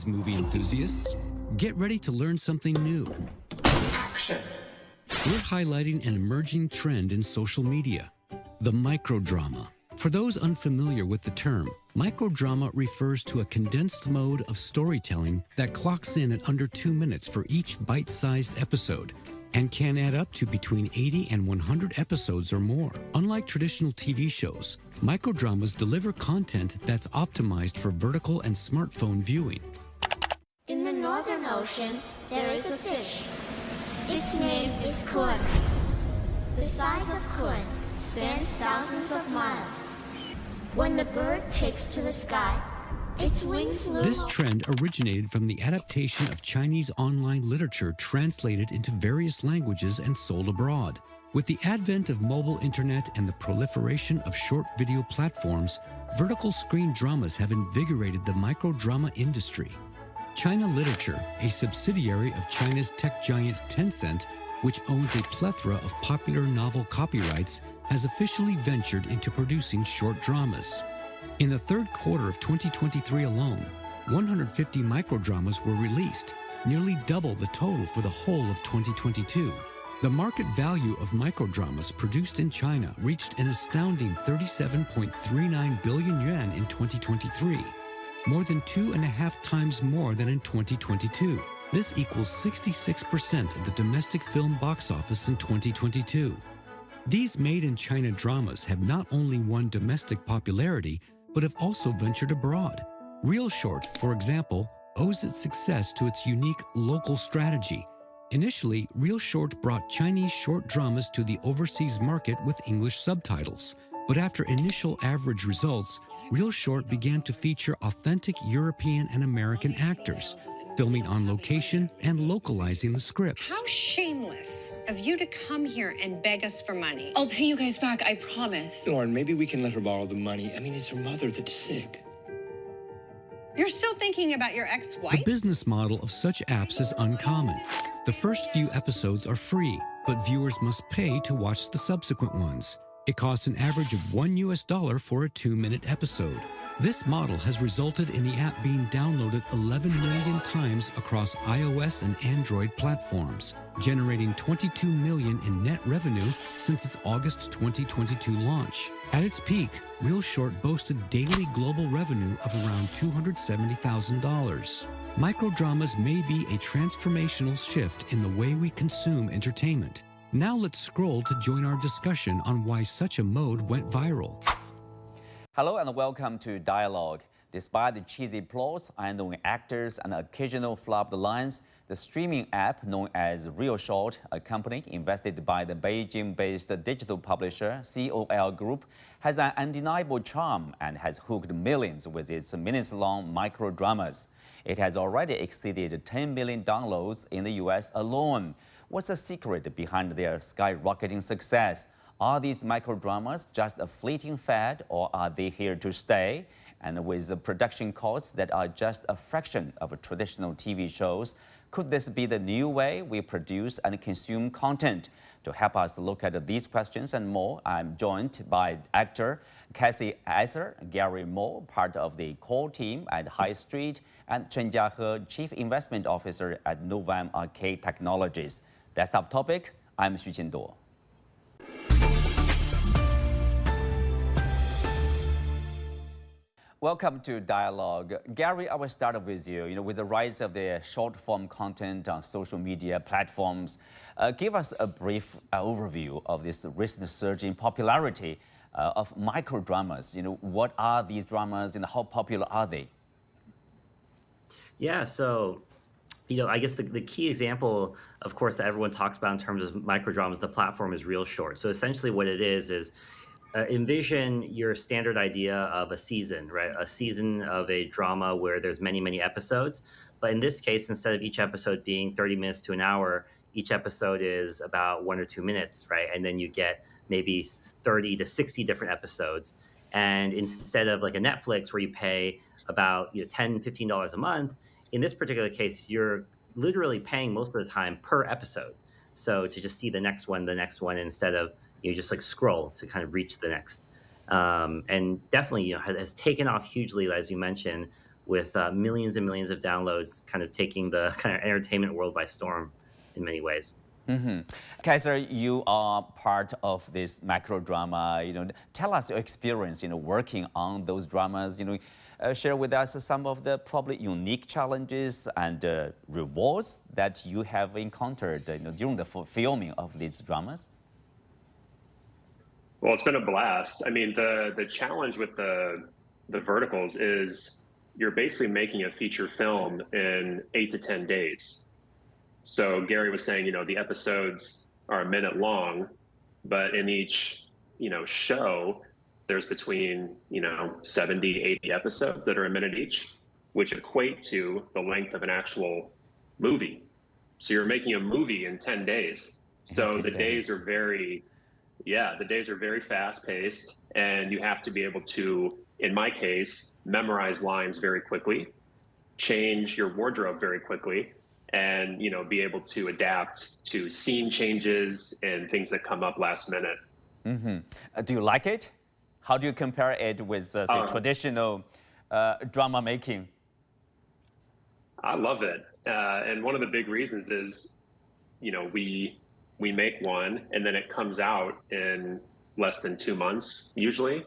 Greetings, movie enthusiasts. Get ready to learn something new. Action. We're highlighting an emerging trend in social media, the microdrama. For those unfamiliar with the term, microdrama refers to a condensed mode of storytelling that clocks in at under 2 minutes for each bite-sized episode and can add up to between 80 and 100 episodes or more. Unlike traditional TV shows, microdramas deliver content that's optimized for vertical and smartphone viewing. In the Northern Ocean, there is a fish. Its name is kun. The size of kun spans thousands of miles. When the bird takes to the sky, its wings loom. This trend originated from the adaptation of Chinese online literature translated into various languages and sold abroad. With the advent of mobile internet and the proliferation of short video platforms, vertical screen dramas have invigorated the microdrama industry. China Literature, a subsidiary of China's tech giant Tencent, which owns a plethora of popular novel copyrights, has officially ventured into producing short dramas. In the third quarter of 2023 alone, 150 microdramas were released, nearly double the total for the whole of 2022. The market value of microdramas produced in China reached an astounding 37.39 billion yuan in 2023, more than 2.5 times more than in 2022. This equals 66% of the domestic film box office in 2022. These made-in-China dramas have not only won domestic popularity, but have also ventured abroad. Real Short, for example, owes its success to its unique local strategy. Initially, Real Short brought Chinese short dramas to the overseas market with English subtitles. But after initial average results, Real Short began to feature authentic European and American actors, filming on location and localizing the scripts. How shameless of you to come here and beg us for money. I'll pay you guys back, I promise. Lauren, maybe we can let her borrow the money. I mean, it's her mother that's sick. You're still thinking about your ex-wife? The business model of such apps is uncommon. The first few episodes are free, but viewers must pay to watch the subsequent ones. It costs an average of $1 for a 2-minute episode. This model has resulted in the app being downloaded 11 million times across iOS and Android platforms, generating $22 million in net revenue since its August 2022 launch. At its peak, Real Short boasted daily global revenue of around $270,000. Microdramas may be a transformational shift in the way we consume entertainment. Now let's scroll to join our discussion on why such a mode went viral. Hello and welcome to Dialogue. Despite the cheesy plots, unknown actors, and occasional flopped lines, the streaming app known as Real Short, a company invested by the Beijing-based digital publisher COL Group, has an undeniable charm and has hooked millions with its minutes-long microdramas. It has already exceeded 10 million downloads in the US alone. What's the secret behind their skyrocketing success? Are these microdramas just a fleeting fad, or are they here to stay? And with the production costs that are just a fraction of traditional TV shows, could this be the new way we produce and consume content? To help us look at these questions and more, I'm joined by actor Kasey Esser, Gary Mo, part of the core team at Highstreet, and Chen Jiahe, Chief Investment Officer at Novem Arcae Technologies. That's our topic. I'm Xu Qinduo. Welcome to Dialogue. Gary, I will start with you. With the rise of the short-form content on social media platforms, give us a brief overview of this recent surge in popularity of microdramas. What are these dramas and how popular are they? Yeah, so, I guess the key example, of course, that everyone talks about in terms of microdramas, the platform is Real Short. So essentially what it is envision your standard idea of a season, right? A season of a drama where there's many, many episodes. But in this case, instead of each episode being 30 minutes to an hour, each episode is about 1 or 2 minutes, right? And then you get maybe 30 to 60 different episodes. And instead of like a Netflix where you pay about $10, $15 a month, in this particular case, you're literally paying most of the time per episode. So to just see the next one, instead of you just like scroll to kind of reach the next. And definitely, has taken off hugely, as you mentioned, with millions and millions of downloads, kind of taking the kind of entertainment world by storm in many ways. Kasey, you are part of this micro drama. Tell us your experience, working on those dramas. Share with us some of the probably unique challenges and rewards that you have encountered, during the filming of these dramas. Well, it's been a blast. I mean, the challenge with the verticals is you're basically making a feature film in 8 to 10 days. So Gary was saying, the episodes are a minute long, but in each, show, there's between, 70, 80 episodes that are a minute each, which equate to the length of an actual movie. So you're making a movie in 10 days. So the days are very fast paced, and you have to be able to, in my case, memorize lines very quickly, change your wardrobe very quickly, and be able to adapt to scene changes and things that come up last minute. Do you like it? How do you compare it with say, traditional drama making? I love it, and one of the big reasons is, we make one and then it comes out in less than 2 months usually,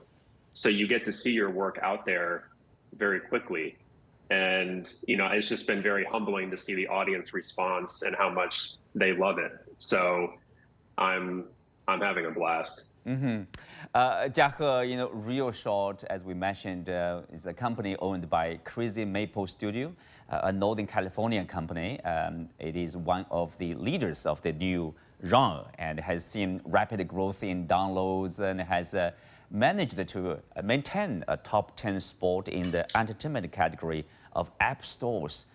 so you get to see your work out there very quickly. And, it's just been very humbling to see the audience response and how much they love it. So I'm having a blast. Jiahe, Real Short, as we mentioned, is a company owned by Crazy Maple Studio, a Northern California company. It is one of the leaders of the new genre and has seen rapid growth in downloads and has managed to maintain a top 10 spot in the entertainment category of app stores.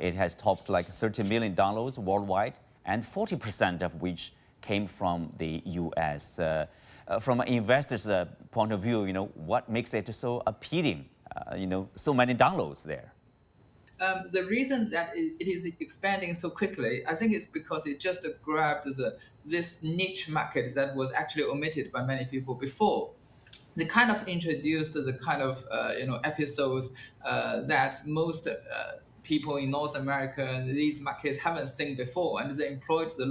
It has topped like 30 million downloads worldwide, and 40% of which came from the US. From an investor's point of view, what makes it so appealing? So many downloads there. The reason that it is expanding so quickly, I think it's because it just grabbed this niche market that was actually omitted by many people before. They kind of introduced the kind of episodes that most people in North America and these markets haven't seen before, and they employed the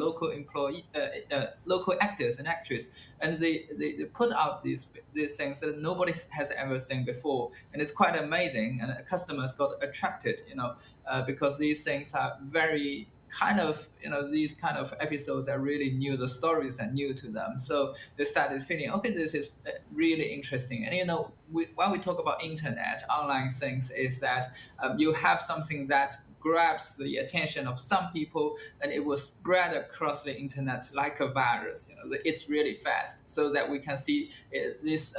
local actors and actresses, and they put out these things that nobody has ever seen before, and it's quite amazing. And customers got attracted, because these things are very kind of, these kind of episodes are really new, the stories are new to them. So they started feeling, okay, this is really interesting. And, when we talk about internet, online things, is that you have something that grabs the attention of some people and it will spread across the internet like a virus. It's really fast, so that we can see this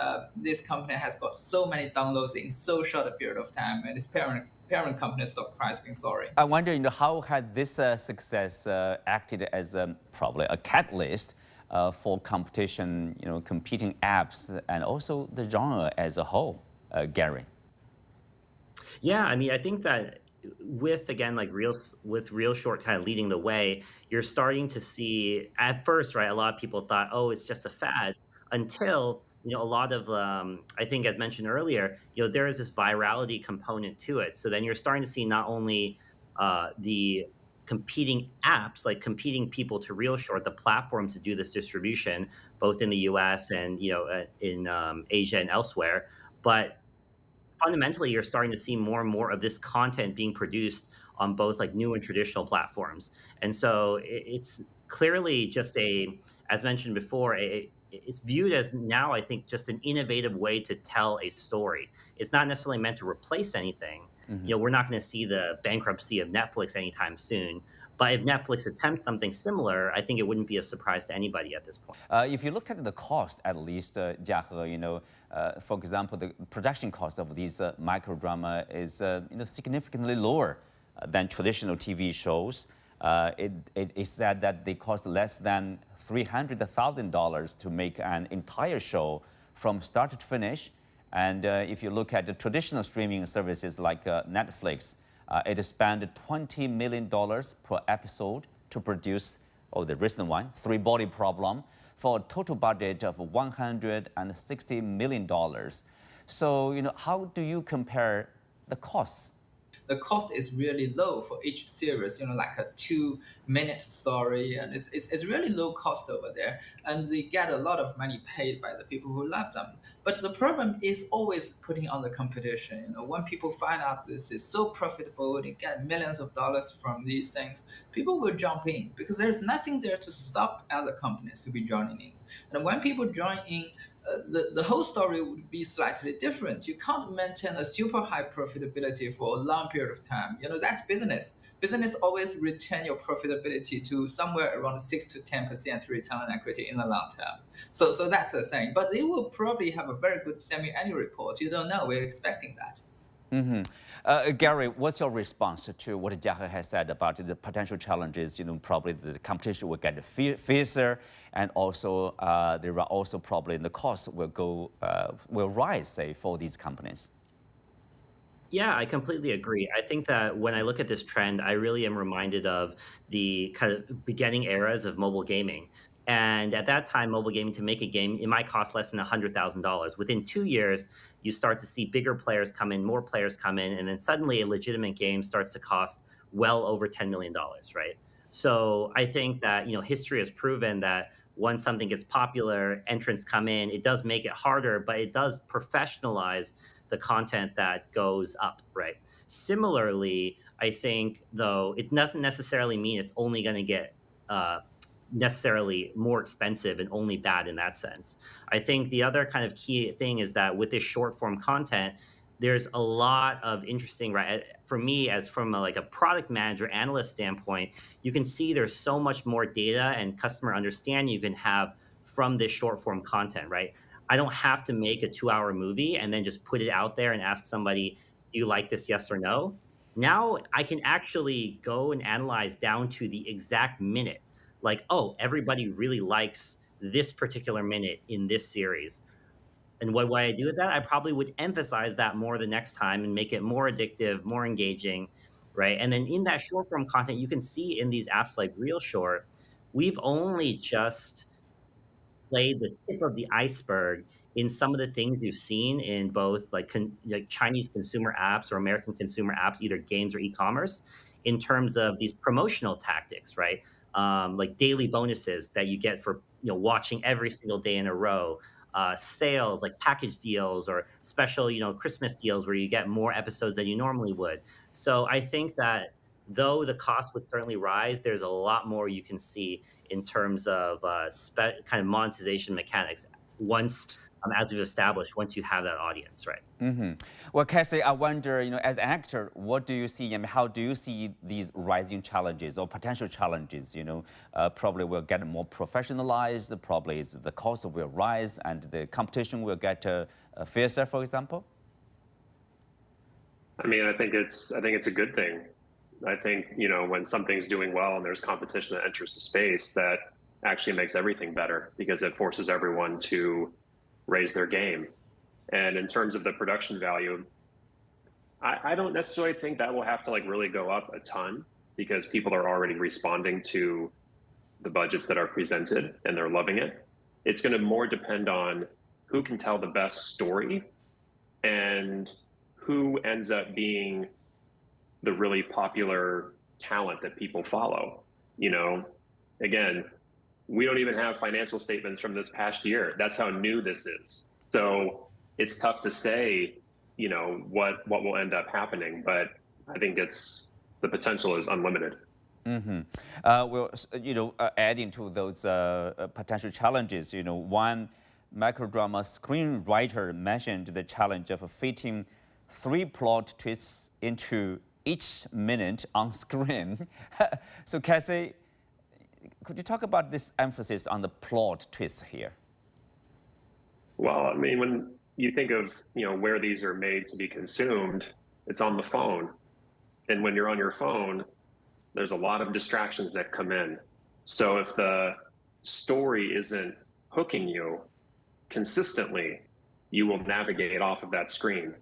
company has got so many downloads in so short a period of time, and its parent company stock price being soaring. I wonder, how had this success acted as probably a catalyst for competition, competing apps and also the genre as a whole, Gary? Yeah, I mean, I think that with, again, like Real Short kind of leading the way, you're starting to see, at first, right, a lot of people thought, oh, it's just a fad, until a lot of, I think, as mentioned earlier, there is this virality component to it. So then you're starting to see not only the competing apps, like competing people to Real Short, the platforms to do this distribution, both in the US and, in Asia and elsewhere, but fundamentally, you're starting to see more and more of this content being produced on both like new and traditional platforms. And so it's clearly just as mentioned before, it's viewed as now, I think, just an innovative way to tell a story. It's not necessarily meant to replace anything. We're not going to see the bankruptcy of Netflix anytime soon. But if Netflix attempts something similar, I think it wouldn't be a surprise to anybody at this point. If you look at the cost, at least, Jiahe, for example, the production cost of these microdrama is significantly lower than traditional TV shows. It is said that they cost less than $300,000 to make an entire show from start to finish. And if you look at the traditional streaming services like Netflix, it spent $20 million per episode to produce, the recent one, Three Body Problem, for a total budget of $160 million. So, how do you compare the costs the cost is really low for each series, like a 2-minute story, and it's really low cost over there, and they get a lot of money paid by the people who love them. But the problem is always putting on the competition. When people find out this is so profitable, they get millions of dollars from these things, people will jump in because there's nothing there to stop other companies to be joining in. And when people join in, the whole story would be slightly different. You can't maintain a super high profitability for a long period of time. That's business. Business always retain your profitability to somewhere around 6 to 10% return on equity in the long term. So that's the thing. But they will probably have a very good semi-annual report. You don't know. We're expecting that. Gary, what's your response to what Jiahe has said about the potential challenges? Probably the competition will get fiercer, and also there are also probably the cost will rise, say, for these companies. Yeah, I completely agree. I think that when I look at this trend, I really am reminded of the kind of beginning eras of mobile gaming. And at that time, mobile gaming, to make a game, it might cost less than $100,000. Within 2 years, you start to see bigger players come in, more players come in, and then suddenly a legitimate game starts to cost well over $10 million, right? So I think that, history has proven that once something gets popular, entrants come in, it does make it harder, but it does professionalize the content that goes up, right? Similarly, I think, though, it doesn't necessarily mean it's only going to get necessarily more expensive and only bad in that sense. I think the other kind of key thing is that with this short form content, there's a lot of interesting, right? For me, as from a product manager, analyst standpoint, you can see there's so much more data and customer understanding you can have from this short form content, right? I don't have to make a 2-hour movie and then just put it out there and ask somebody, do you like this, yes or no? Now I can actually go and analyze down to the exact minute. Oh, everybody really likes this particular minute in this series. And what would I do with that? I probably would emphasize that more the next time and make it more addictive, more engaging, right? And then in that short form content, you can see in these apps like Real Short, we've only just played the tip of the iceberg in some of the things you've seen in both Chinese consumer apps or American consumer apps, either games or e-commerce, in terms of these promotional tactics, right? Like daily bonuses that you get for watching every single day in a row, sales like package deals or special Christmas deals where you get more episodes than you normally would. So I think that though the cost would certainly rise, there's a lot more you can see in terms of kind of monetization mechanics once, as we've established, once you have that audience, right? Well, Kasey, I wonder, as an actor, what do you see and how do you see these rising challenges or potential challenges? Probably will get more professionalized, probably the cost will rise and the competition will get fiercer, for example? I mean, I think it's a good thing. I think, when something's doing well and there's competition that enters the space, that actually makes everything better because it forces everyone to raise their game. And in terms of the production value, I don't necessarily think that will have to really go up a ton because people are already responding to the budgets that are presented and they're loving it. It's going to more depend on who can tell the best story and who ends up being the really popular talent that people follow. Again, we don't even have financial statements from this past year. That's how new this is. So it's tough to say, what will end up happening, but I think the potential is unlimited. Well, adding to those potential challenges, one microdrama screenwriter mentioned the challenge of fitting 3 plot twists into each minute on screen. So, Kasey, could you talk about this emphasis on the plot twists here? Well, I mean, when you think of where these are made to be consumed, it's on the phone, and when you're on your phone, there's a lot of distractions that come in. So if the story isn't hooking you consistently, you will navigate off of that screen.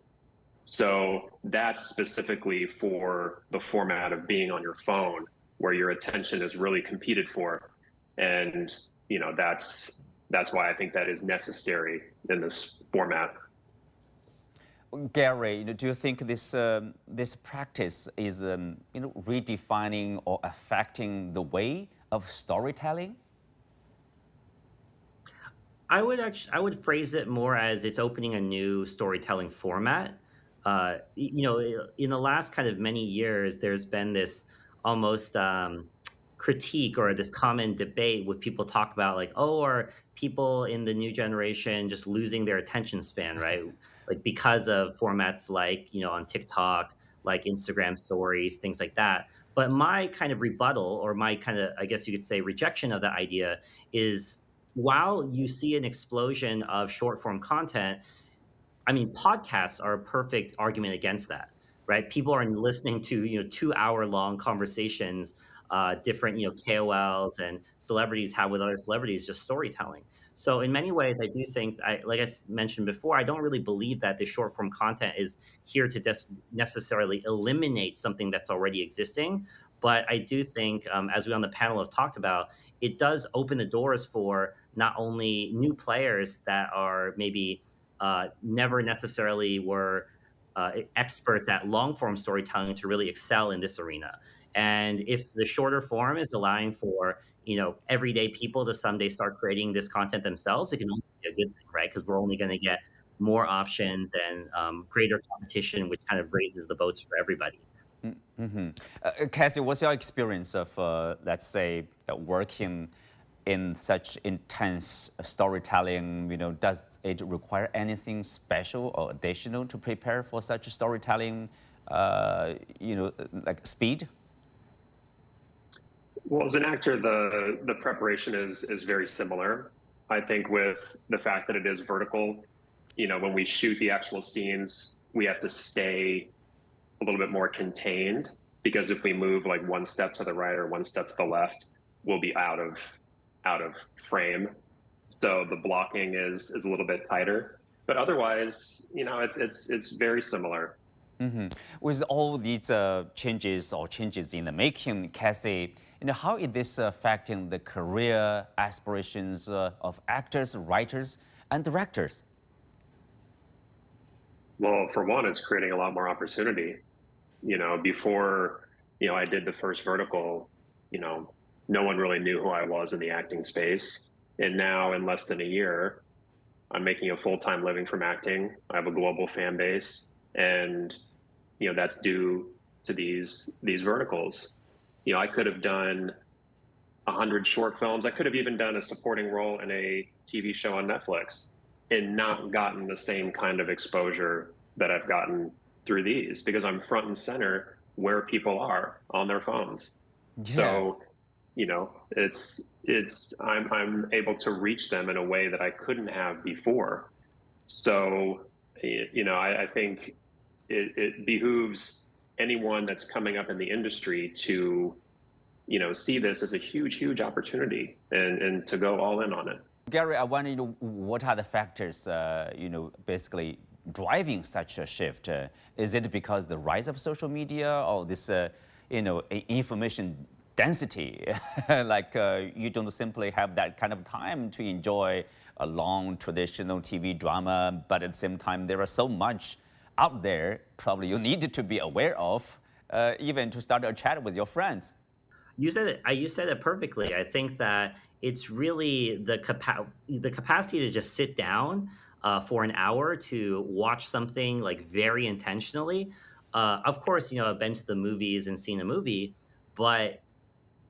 So that's specifically for the format of being on your phone, where your attention is really competed for. And, that's why I think that is necessary in this format. Gary, do you think this practice is redefining or affecting the way of storytelling? I would phrase it more as it's opening a new storytelling format. In the last kind of many years, there's been this almost critique or this common debate with people talk about like, oh, are people in the new generation just losing their attention span, right? Like because of formats like, on TikTok, like Instagram stories, things like that. But my kind of rebuttal or my kind of, I guess you could say, rejection of that idea is while you see an explosion of short form content, I mean, podcasts are a perfect argument against that, right? People are listening to 2 hour long conversations, different KOLs and celebrities have with other celebrities, just storytelling. So in many ways, I do think, like mentioned before, I don't really believe that the short form content is here to necessarily eliminate something that's already existing. But I do think, as we on the panel have talked about, it does open the doors for not only new players that are maybe never necessarily were experts at long form storytelling to really excel in this arena. And if the shorter form is allowing for everyday people to someday start creating this content themselves, it can only be a good thing, right? Because we're only going to get more options and greater competition, which kind of raises the boats for everybody. Mm-hmm. Kasey, what's your experience of, let's say, working in such intense storytelling? Does it require anything special or additional to prepare for such storytelling, like speed? Well, as an actor, the preparation is very similar. I think with the fact that it is vertical, when we shoot the actual scenes, we have to stay a little bit more contained, because if we move like one step to the right or one step to the left, we'll be out of frame. So the blocking is a little bit tighter, but otherwise, it's very similar. Mm-hmm. With all these changes in the making, Kasey, how is this affecting the career aspirations of actors, writers, and directors? Well, for one, it's creating a lot more opportunity. Before, I did the first vertical, no one really knew who I was in the acting space. And now in less than a year, I'm making a full-time living from acting. I have a global fan base, and, that's due to these verticals. I could have done 100 short films. I could have even done a supporting role in a TV show on Netflix and not gotten the same kind of exposure that I've gotten through these, because I'm front and center where people are on their phones. Yeah. So, I'm able to reach them in a way that I couldn't have before. So, I think it behooves anyone that's coming up in the industry to, see this as a huge opportunity and to go all in on it. Gary, I wonder, what are the factors, basically driving such a shift? Is it because the rise of social media or this, information density? Like you don't simply have that kind of time to enjoy a long traditional TV drama, but at the same time, there is so much out there probably you need to be aware of, even to start a chat with your friends. You said it perfectly. I think that it's really the capacity to just sit down for an hour to watch something like very intentionally. Of course, I've been to the movies and seen a movie, but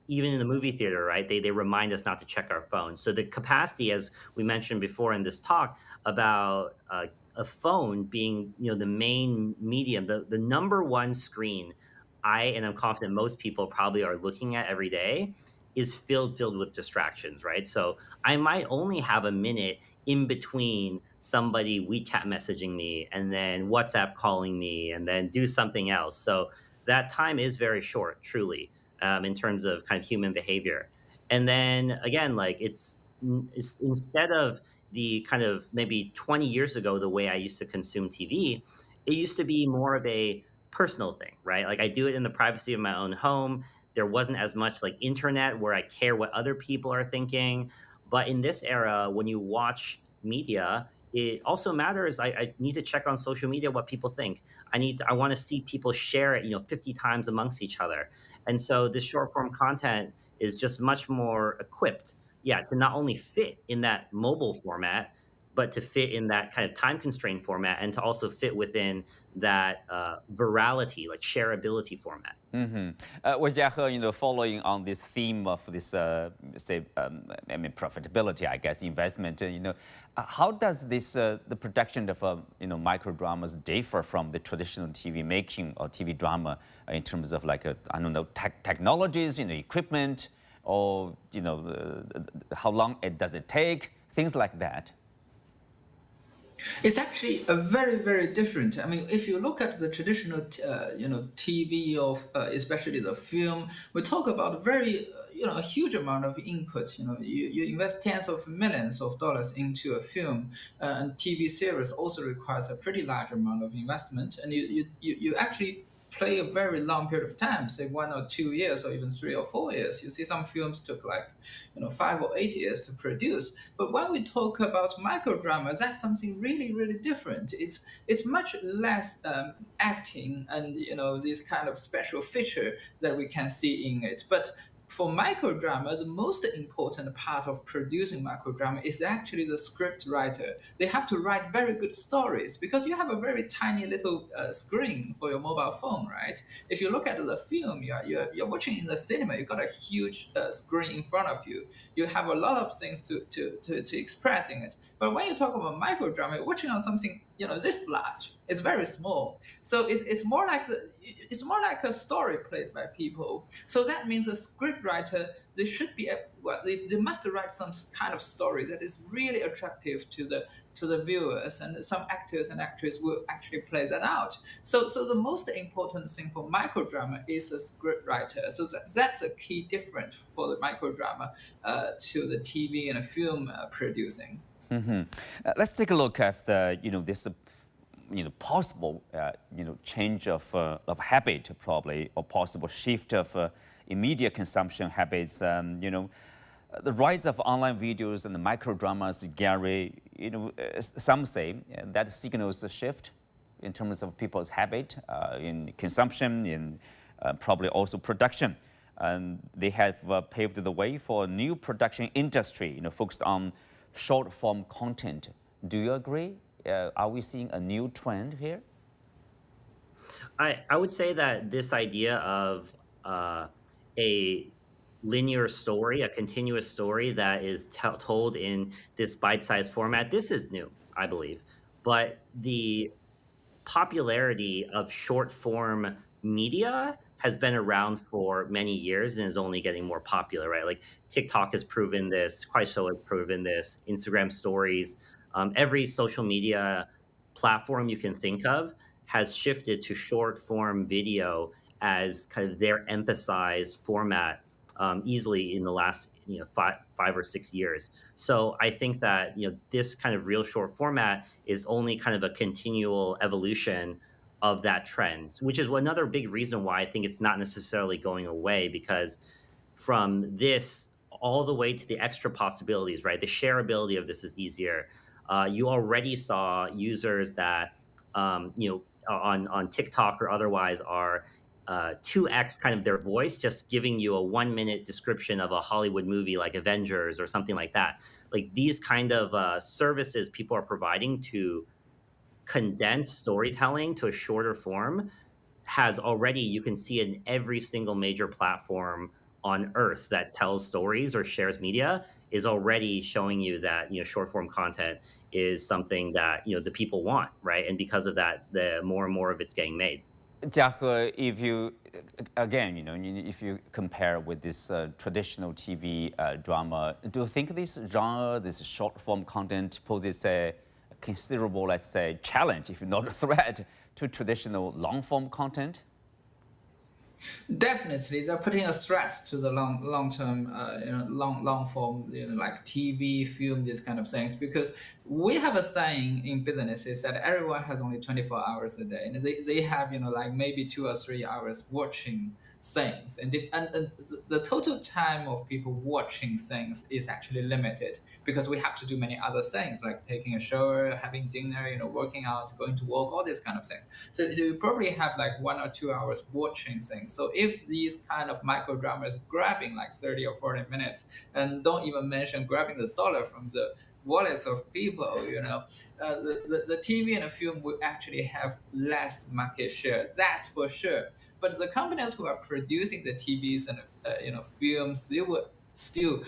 even in the movie theater, right, they remind us not to check our phones. So the capacity, as we mentioned before in this talk, about a phone being the main medium, the number one screen and I'm confident most people probably are looking at every day, is filled with distractions, right? So I might only have a minute in between somebody WeChat messaging me and then WhatsApp calling me and then do something else. So that time is very short, truly, in terms of kind of human behavior. And then again, like it's instead of the kind of maybe 20 years ago, the way I used to consume TV, it used to be more of a personal thing, right? Like I do it in the privacy of my own home. There wasn't as much like internet where I care what other people are thinking. But in this era, when you watch media, it also matters. I need to check on social media what people think. I want to see people share it, 50 times amongst each other. And so this short form content is just much more equipped, yeah, to not only fit in that mobile format, but to fit in that kind of time constrained format, and to also fit within that virality, like shareability format. Well, Jiahe, following on this theme of this, profitability, I guess, investment, how does this the production of micro dramas differ from the traditional TV making or TV drama in terms of like technologies, equipment, or how long does it take, things like that? It's actually a very, very different. I mean, if you look at the traditional, TV of especially the film, we talk about very, a huge amount of input. You invest tens of millions of dollars into a film, and TV series also requires a pretty large amount of investment, and you actually play a very long period of time, say 1 or 2 years, or even 3 or 4 years. You see some films took like 5 or 8 years to produce. But when we talk about microdrama, that's something really, really different. It's much less acting and this kind of special feature that we can see in it. But for microdrama, the most important part of producing microdrama is actually the script writer. They have to write very good stories, because you have a very tiny little screen for your mobile phone, right? If you look at the film, you're watching in the cinema, you've got a huge screen in front of you. You have a lot of things to express in it. But when you talk about microdrama, you're watching on something this large. It's very small, so it's more like a story played by people. So that means a scriptwriter, they should be they must write some kind of story that is really attractive to the viewers, and some actors and actresses will actually play that out. So the most important thing for microdrama is a scriptwriter. So that's a key difference for the microdrama to the TV and film producing. Let's take a look at this possible change of habit, probably, or possible shift of media consumption habits. The rise of online videos and the microdramas, Gary, some say that signals a shift in terms of people's habit in consumption, in probably also production. And they have paved the way for a new production industry, focused on short form content. Do you agree? Are we seeing a new trend here? I would say that this idea of a linear story, a continuous story that is told in this bite-sized format, this is new, I believe. But the popularity of short-form media has been around for many years and is only getting more popular, right? Like TikTok has proven this, Kuaishou has proven this, Instagram stories. Every social media platform you can think of has shifted to short form video as kind of their emphasized format easily in the last 5 or 6 years. So I think that this kind of real short format is only kind of a continual evolution of that trend, which is another big reason why I think it's not necessarily going away, because from this all the way to the extra possibilities, right? The shareability of this is easier. You already saw users that, on TikTok or otherwise are 2x kind of their voice, just giving you a 1-minute description of a Hollywood movie like Avengers or something like that. Like these kind of services people are providing to condense storytelling to a shorter form has already, you can see in every single major platform on earth that tells stories or shares media, is already showing you that short form content is something that the people want, right? And because of that, the more and more of it's getting made. Jiahe, if you again, if you compare with this traditional TV drama, do you think this genre, this short form content, poses a considerable, let's say, challenge, if not a threat, to traditional long form content? Definitely, they're putting a threat to the long term, long form, like TV, film, these kind of things. Because we have a saying in businesses that everyone has only 24 hours a day, and they have like maybe 2 or 3 hours watching things, and the total time of people watching things is actually limited because we have to do many other things like taking a shower, having dinner, working out, going to work, all these kind of things. So you probably have like 1 or 2 hours watching things. So if these kind of micro dramas grabbing like 30 or 40 minutes, and don't even mention grabbing the dollar from the wallets of people, the TV and the film will actually have less market share. That's for sure. But the companies who are producing the TVs and films, they will still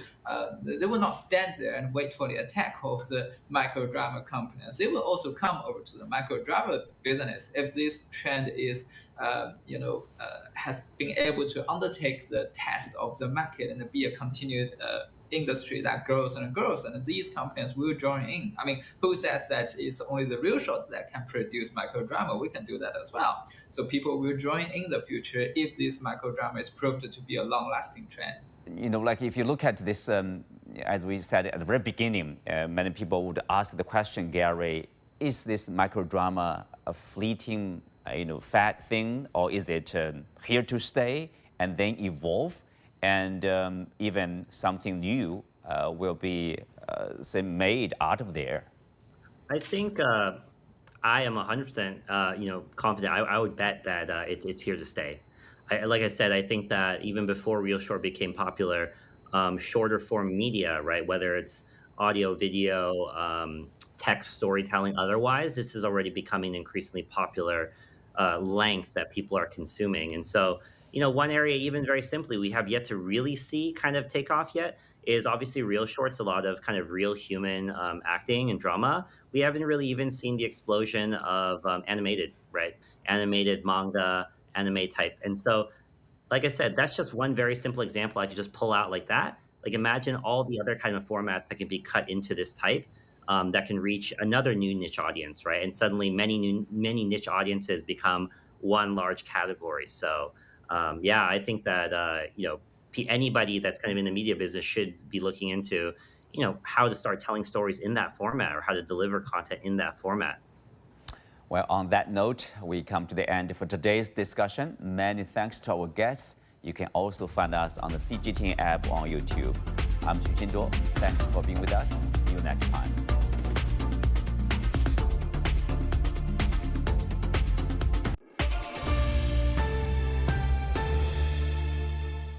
they will not stand there and wait for the attack of the micro drama companies. They will also come over to the micro drama business if this trend is has been able to undertake the test of the market and be a continued industry that grows and grows, and these companies will join in. I mean, who says that it's only the real shorts that can produce micro drama? We can do that as well. So people will join in the future if this micro drama is proved to be a long-lasting trend. Like if you look at this, as we said at the very beginning, many people would ask the question, Gary, is this micro drama a fleeting, fad thing, or is it here to stay and then evolve? And even something new will be made out of there. I think I am 100% confident. I would bet that it's here to stay. Like I said, I think that even before Real Short became popular, shorter form media, right, whether it's audio, video, text, storytelling, otherwise, this is already becoming increasingly popular length that people are consuming. And so, one area, even very simply, we have yet to really see kind of take off yet is obviously Real Shorts, a lot of kind of real human acting and drama. We haven't really even seen the explosion of animated, right? Animated manga, anime type. And so, like I said, that's just one very simple example I could just pull out like that. Like imagine all the other kind of formats that can be cut into this type that can reach another new niche audience, right? And suddenly many niche audiences become one large category. So I think that, anybody that's kind of in the media business should be looking into, how to start telling stories in that format or how to deliver content in that format. Well, on that note, we come to the end for today's discussion. Many thanks to our guests. You can also find us on the CGTN app on YouTube. I'm Xu Qinduo. Thanks for being with us. See you next time.